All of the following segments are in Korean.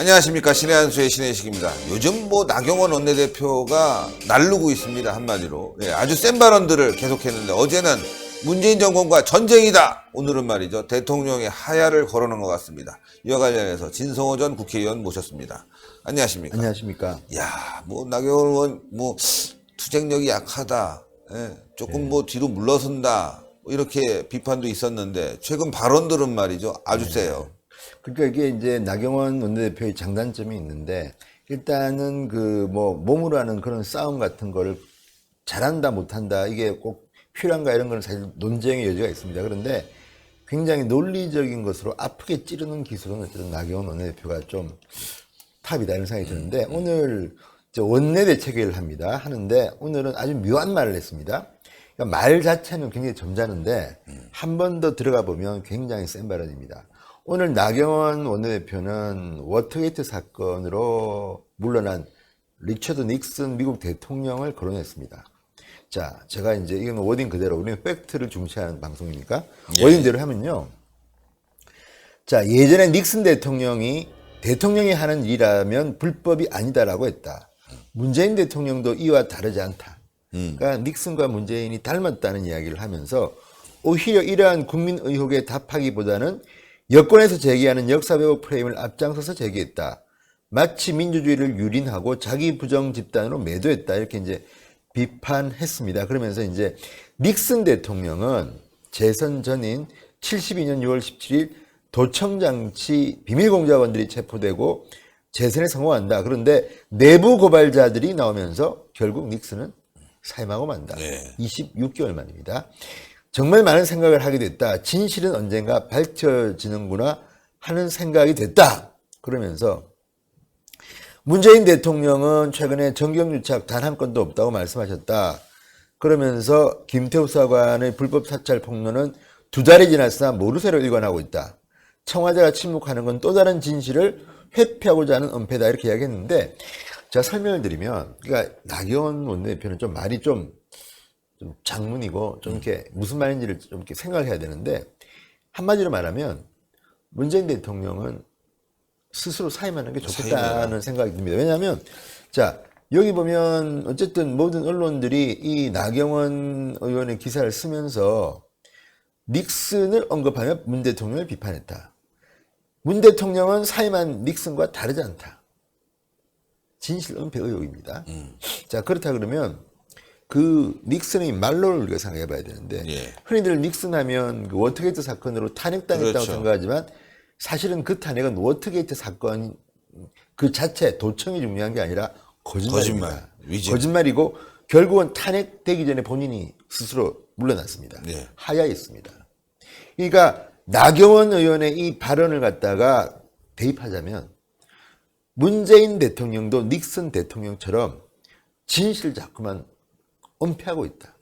안녕하십니까. 신의 한수의 신의식입니다. 요즘 나경원 원내대표가 날르고 있습니다. 한마디로. 아주 센 발언들을 계속했는데 어제는 문재인 정권과 전쟁이다. 오늘은 말이죠. 대통령의 하야를 걸어놓은 것 같습니다. 이와 관련해서 진성호 전 국회의원 모셨습니다. 안녕하십니까. 안녕하십니까. 야, 나경원 의원 투쟁력이 약하다. 조금 뒤로 물러선다. 이렇게 비판도 있었는데 최근 발언들은 말이죠. 아주 세요. 그러니까 이게 이제 나경원 원내대표의 장단점이 있는데, 일단은 몸으로 하는 그런 싸움 같은 거를 잘한다 못한다 이게 꼭 필요한가 이런 거는 사실 논쟁의 여지가 있습니다. 그런데 굉장히 논리적인 것으로 아프게 찌르는 기술은 어쨌든 나경원 원내대표가 좀 탑이다 이런 생각이 드는데, 오늘 원내대책회의를 하는데 오늘은 아주 묘한 말을 했습니다. 그러니까 말 자체는 굉장히 점잖은데 한 번 더 들어가 보면 굉장히 센 발언입니다. 오늘 나경원 원내대표는 워터게이트 사건으로 물러난 리처드 닉슨 미국 대통령을 거론했습니다. 자, 제가 이제 이건 워딩 그대로, 우리는 팩트를 중시하는 방송이니까 워딩대로 하면요. 자, 예전에 닉슨 대통령이 하는 일이라면 불법이 아니다라고 했다. 문재인 대통령도 이와 다르지 않다. 그러니까 닉슨과 문재인이 닮았다는 이야기를 하면서 오히려 이러한 국민 의혹에 답하기보다는 여권에서 제기하는 역사 왜곡 프레임을 앞장서서 제기했다. 마치 민주주의를 유린하고 자기 부정 집단으로 매도했다. 이렇게 이제 비판했습니다. 그러면서 이제 닉슨 대통령은 재선 전인 72년 6월 17일 도청장치 비밀공작원들이 체포되고 재선에 성공한다. 그런데 내부 고발자들이 나오면서 결국 닉슨은 사임하고 만다. 26개월 만입니다. 정말 많은 생각을 하게 됐다. 진실은 언젠가 밝혀지는구나 하는 생각이 됐다. 그러면서 문재인 대통령은 최근에 정경유착 단 한 건도 없다고 말씀하셨다. 그러면서 김태우 수사관의 불법 사찰 폭로는 2달이 지났으나 모르쇠로 일관하고 있다. 청와대가 침묵하는 건 또 다른 진실을 회피하고자 하는 은폐다. 이렇게 이야기했는데, 제가 설명을 드리면, 그러니까 나경원 원내대표는 좀 말이 좀 장문이고 좀 이렇게 무슨 말인지를 좀 이렇게 생각을 해야 되는데, 한마디로 말하면 문재인 대통령은 스스로 사임하는 게 좋겠다는 생각이 듭니다. 왜냐하면 자, 여기 보면 어쨌든 모든 언론들이 이 나경원 의원의 기사를 쓰면서 닉슨을 언급하며 문 대통령을 비판했다. 문 대통령은 사임한 닉슨과 다르지 않다. 진실 은폐 의혹입니다. 자, 그렇다 그러면 그 닉슨의 말로를 우리가 생각해 봐야 되는데, 흔히들 닉슨 하면 그 워터게이트 사건으로 탄핵당했다고 생각하지만 사실은 그 탄핵은 워터게이트 사건 그 자체 도청이 중요한 게 아니라 거짓말입니다. 거짓말이고 결국은 탄핵되기 전에 본인이 스스로 물러났습니다. 하야했습니다. 그러니까 나경원 의원의 이 발언을 갖다가 대입하자면 문재인 대통령도 닉슨 대통령처럼 진실을 자꾸만 은폐하고 있다.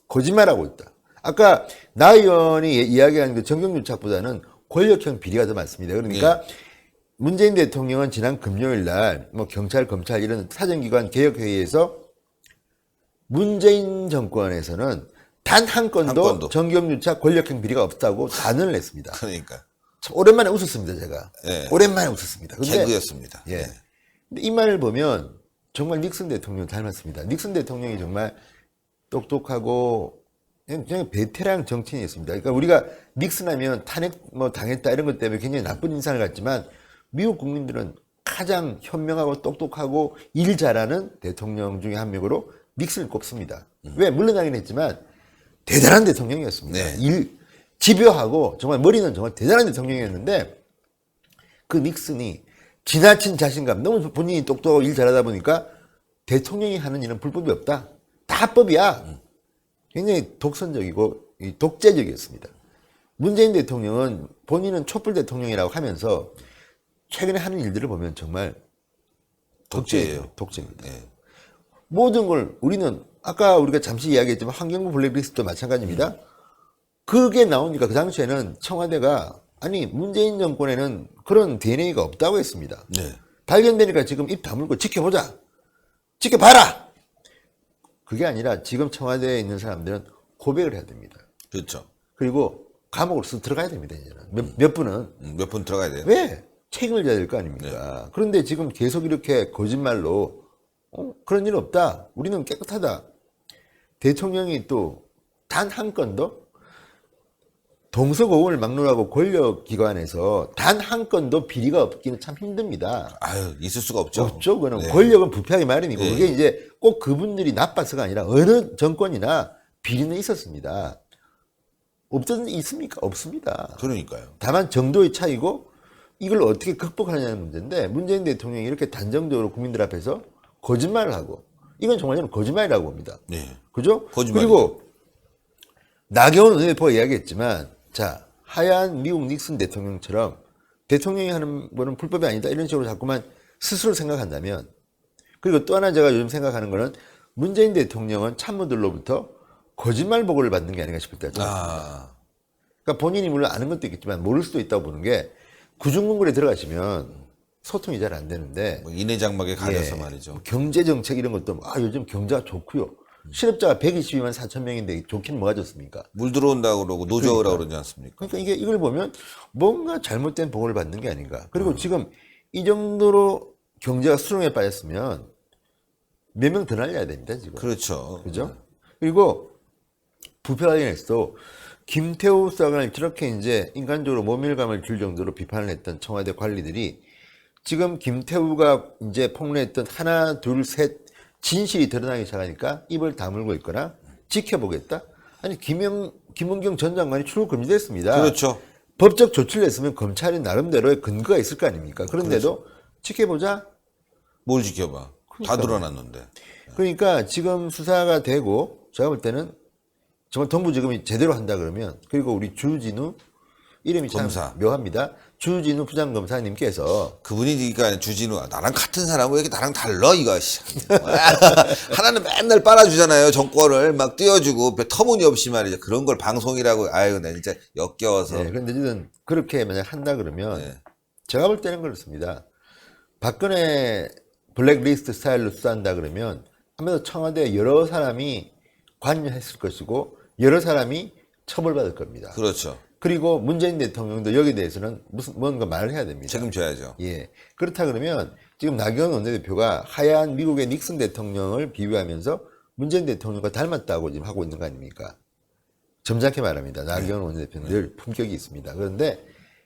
거짓말하고 있다. 아까 나 의원이 이야기한 그 정경유착보다는 권력형 비리가 더 많습니다. 그러니까 문재인 대통령은 지난 금요일 날 경찰, 검찰 이런 사정기관 개혁회의에서 문재인 정권에서는 단 한 건도 정경유착 권력형 비리가 없다고 단언을 했습니다. 그러니까. 참 오랜만에 웃었습니다, 제가. 오랜만에 웃었습니다. 근데 개그였습니다. 근데 이 말을 보면 정말 닉슨 대통령 닮았습니다. 닉슨 대통령이 정말 똑똑하고 그냥 베테랑 정치인이었습니다. 그러니까 우리가 닉슨 하면 탄핵 당했다 이런 것 때문에 굉장히 나쁜 인상을 갖지만 미국 국민들은 가장 현명하고 똑똑하고 일 잘하는 대통령 중에 한 명으로 닉슨을 꼽습니다. 왜? 물러나긴 했지만 대단한 대통령이었습니다. 집요하고 정말 머리는 정말 대단한 대통령이었는데, 그 닉슨이 지나친 자신감, 너무 본인이 똑똑하고 일 잘하다 보니까 대통령이 하는 일은 불법이 없다. 다 합법이야. 굉장히 독선적이고 독재적이었습니다. 문재인 대통령은 본인은 촛불 대통령이라고 하면서 최근에 하는 일들을 보면 정말 독재예요. 독재입니다. 모든 걸 우리는 아까 우리가 잠시 이야기했지만 환경부 블랙리스트도 마찬가지입니다. 그게 나오니까 그 당시에는 청와대가 아니 문재인 정권에는 그런 DNA가 없다고 했습니다. 발견되니까 지금 입 다물고 지켜보자. 지켜봐라. 그게 아니라 지금 청와대에 있는 사람들은 고백을 해야 됩니다. 그렇죠. 그리고 감옥으로 쓱 들어가야 됩니다. 이제는 몇 분은. 몇 분 들어가야 돼요. 왜? 책임을 져야 될 거 아닙니까? 그런데 지금 계속 이렇게 거짓말로 그런 일 없다. 우리는 깨끗하다. 대통령이 또 단 한 건도 동서고금을 막론하고 권력기관에서 단 한 건도 비리가 없기는 참 힘듭니다. 아유, 있을 수가 없죠. 없죠. 그거는 네. 권력은 부패하기 마련이고 네. 그게 이제 꼭 그분들이 나빠서가 아니라 어느 정권이나 비리는 있었습니다. 없던 있습니까? 없습니다. 그러니까요. 다만 정도의 차이고 이걸 어떻게 극복하냐는 문제인데 문재인 대통령이 이렇게 단정적으로 국민들 앞에서 거짓말을 하고 이건 정말 저는 거짓말이라고 봅니다. 네. 그죠? 거짓말이죠. 그리고 나경원 원내대표가 이야기했지만 자 하얀 미국 닉슨 대통령처럼 대통령이 하는 거는 불법이 아니다 이런 식으로 자꾸만 스스로 생각한다면 그리고 또 하나 제가 요즘 생각하는 거는 문재인 대통령은 참모들로부터 거짓말 보고를 받는 게 아닌가 싶을 때가 좀 있습니다. 그러니까 본인이 물론 아는 것도 있겠지만 모를 수도 있다고 보는 게 구중궁궐에 들어가시면 소통이 잘 안 되는데 뭐 인해장막에 가려서 말이죠. 경제 정책 이런 것도 요즘 경제가 좋고요. 실업자가 122만 4천 명인데 좋긴 뭐가 좋습니까? 물 들어온다고 그러고 노조라고 그러지 않습니까? 그러니까 이걸 보면 뭔가 잘못된 보고를 받는 게 아닌가. 그리고 지금 이 정도로 경제가 수렁에 빠졌으면 몇 명 더 날려야 됩니다, 지금. 그렇죠. 그죠? 그리고 부패 관련해서도 김태우 수사관을 저렇게 이제 인간적으로 모멸감을 줄 정도로 비판을 했던 청와대 관리들이 지금 김태우가 이제 폭로했던 하나, 둘, 셋 진실이 드러나기 시작하니까 입을 다물고 있거나 지켜보겠다? 아니, 김은경 전 장관이 출국 금지됐습니다. 그렇죠. 법적 조치를 했으면 검찰이 나름대로의 근거가 있을 거 아닙니까? 그런데도 지켜보자? 뭘 지켜봐. 다 드러났는데. 그러니까 지금 수사가 되고 제가 볼 때는 정말 동부지검이 제대로 한다 그러면 그리고 우리 주진우 이름이 참 검사. 묘합니다. 주진우 부장검사님께서 그분이 그러니까 주진우 나랑 같은 사람 왜 이렇게 나랑 달라 이거 하나는 맨날 빨아주잖아요. 정권을 막 띄워주고 터무니없이 말이죠. 그런 걸 방송이라고 아유 나 진짜 역겨워서. 네, 그런데 저는 그렇게 만약 한다 그러면 네. 제가 볼 때는 그렇습니다. 박근혜 블랙리스트 스타일로 수사한다 그러면 아무래도 청와대 여러 사람이 관여했을 것이고 여러 사람이 처벌받을 겁니다. 그렇죠. 그리고 문재인 대통령도 여기에 대해서는 뭔가 말을 해야 됩니다. 책임져야죠. 예. 그렇다 그러면 지금 나경원 원내대표가 하얀 미국의 닉슨 대통령을 비유하면서 문재인 대통령과 닮았다고 지금 하고 있는 거 아닙니까? 점잖게 말합니다. 나경원 원내대표는 늘 품격이 있습니다. 그런데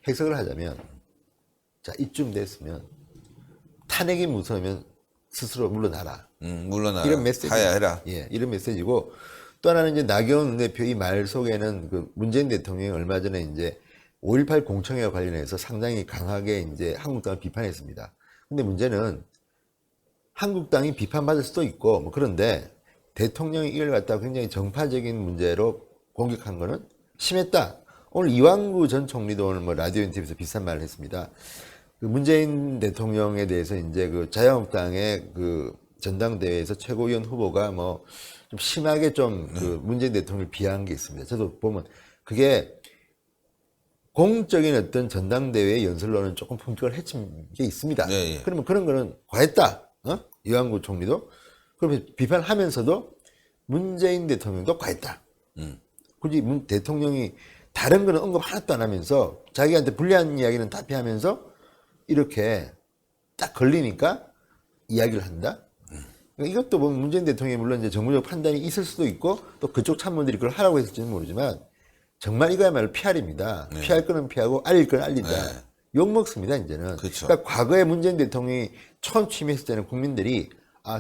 해석을 하자면 자, 이쯤 됐으면 탄핵이 무서우면 스스로 물러나라. 물러나라. 이런 메시지. 하야해라. 예, 이런 메시지고 또 하나는 이제 나경원 원내대표 이 말 속에는 그 문재인 대통령이 얼마 전에 이제 5.18 공청회와 관련해서 상당히 강하게 이제 한국당을 비판했습니다. 근데 문제는 한국당이 비판받을 수도 있고 뭐 그런데 대통령이 이걸 갖다가 굉장히 정파적인 문제로 공격한 거는 심했다. 오늘 이완구 전 총리도 오늘 뭐 라디오 인터뷰에서 비슷한 말을 했습니다. 그 문재인 대통령에 대해서 이제 그 자유한국당의 그 전당대회에서 최고위원 후보가 뭐 좀 심하게 좀 그 문재인 대통령을 비하한 게 있습니다. 저도 보면 그게 공적인 어떤 전당대회 연설로는 조금 품격을 해친 게 있습니다. 네, 예. 그러면 그런 거는 과했다. 이완구 총리도. 그러면 비판하면서도 문재인 대통령도 과했다. 굳이 문 대통령이 다른 거는 언급 하나도 안 하면서 자기한테 불리한 이야기는 다 피하면서 이렇게 딱 걸리니까 이야기를 한다. 그러니까 이것도 보면 문재인 대통령이 물론 이제 정무적 판단이 있을 수도 있고 또 그쪽 참모들이 그걸 하라고 했을지는 모르지만 정말 이거야말로 PR입니다. 네. 피할 거는 피하고 알릴 거는 알린다. 네. 욕 먹습니다 이제는. 그렇죠. 그러니까 과거에 문재인 대통령이 처음 취임했을 때는 국민들이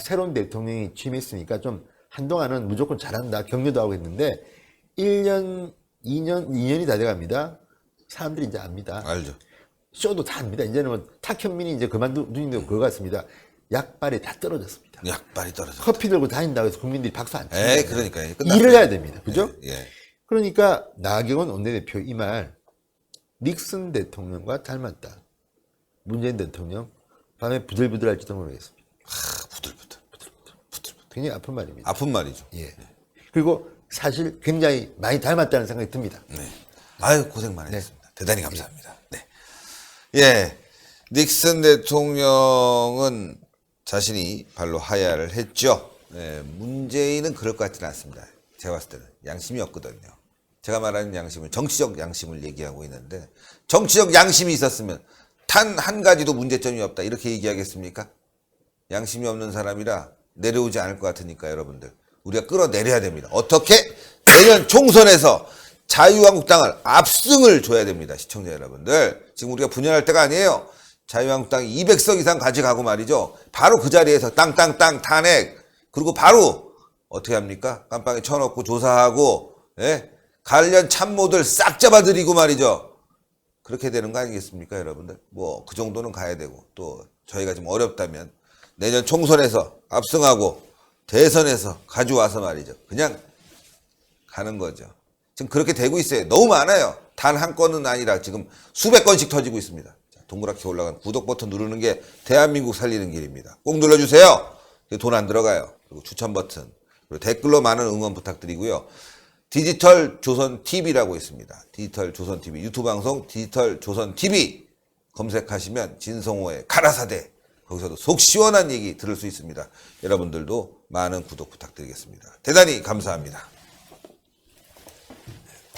새로운 대통령이 취임했으니까 좀 한동안은 무조건 잘한다 격려도 하고 했는데 1년, 2년이 다 돼갑니다. 사람들이 이제 압니다. 알죠. 쇼도 다 압니다. 이제는 뭐 탁현민이 이제 그만두는데 그거 같습니다. 약발이 다 떨어졌습니다. 약발이 떨어져. 커피 들고 다닌다고 해서 국민들이 박수 안 칩니다. 에이, 그러니까. 일을 해야 됩니다. 그죠? 예. 그러니까 나경원 원내대표 이 말 닉슨 대통령과 닮았다. 문재인 대통령 밤에 부들부들할지도 모르겠습니다. 부들부들. 굉장히 아픈 말입니다. 아픈 말이죠. 예. 그리고 사실 굉장히 많이 닮았다는 생각이 듭니다. 네. 아유, 고생 많으셨습니다. 대단히 감사합니다. 네. 예. 닉슨 대통령은 자신이 발로 하야를 했죠. 네. 문재인은 그럴 것 같지는 않습니다. 제가 봤을 때는 양심이 없거든요. 제가 말하는 양심은 정치적 양심을 얘기하고 있는데 정치적 양심이 있었으면 단 한 가지도 문제점이 없다. 이렇게 얘기하겠습니까? 양심이 없는 사람이라 내려오지 않을 것 같으니까 여러분들. 우리가 끌어내려야 됩니다. 어떻게? 내년 총선에서 자유한국당을 압승을 줘야 됩니다. 시청자 여러분들. 지금 우리가 분열할 때가 아니에요. 자유한국당이 200석 이상 가져가고 말이죠. 바로 그 자리에서 땅땅땅 탄핵. 그리고 바로 어떻게 합니까? 깜빵에 쳐놓고 조사하고, 예? 관련 참모들 싹 잡아들이고 말이죠. 그렇게 되는 거 아니겠습니까, 여러분들? 뭐 그 정도는 가야 되고, 또 저희가 좀 어렵다면 내년 총선에서 압승하고 대선에서 가져와서 말이죠. 그냥 가는 거죠. 지금 그렇게 되고 있어요. 너무 많아요. 단 한 건은 아니라 지금 수백 건씩 터지고 있습니다. 자, 동그랗게 올라간 구독 버튼 누르는 게 대한민국 살리는 길입니다. 꼭 눌러주세요. 돈 안 들어가요. 그리고 추천 버튼, 그리고 댓글로 많은 응원 부탁드리고요. 디지털 조선 TV라고 있습니다. 디지털 조선 TV 유튜브 방송 디지털 조선 TV 검색하시면 진성호의 가라사대 거기서도 속 시원한 얘기 들을 수 있습니다. 여러분들도 많은 구독 부탁드리겠습니다. 대단히 감사합니다.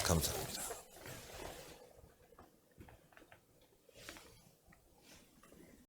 감사합니다.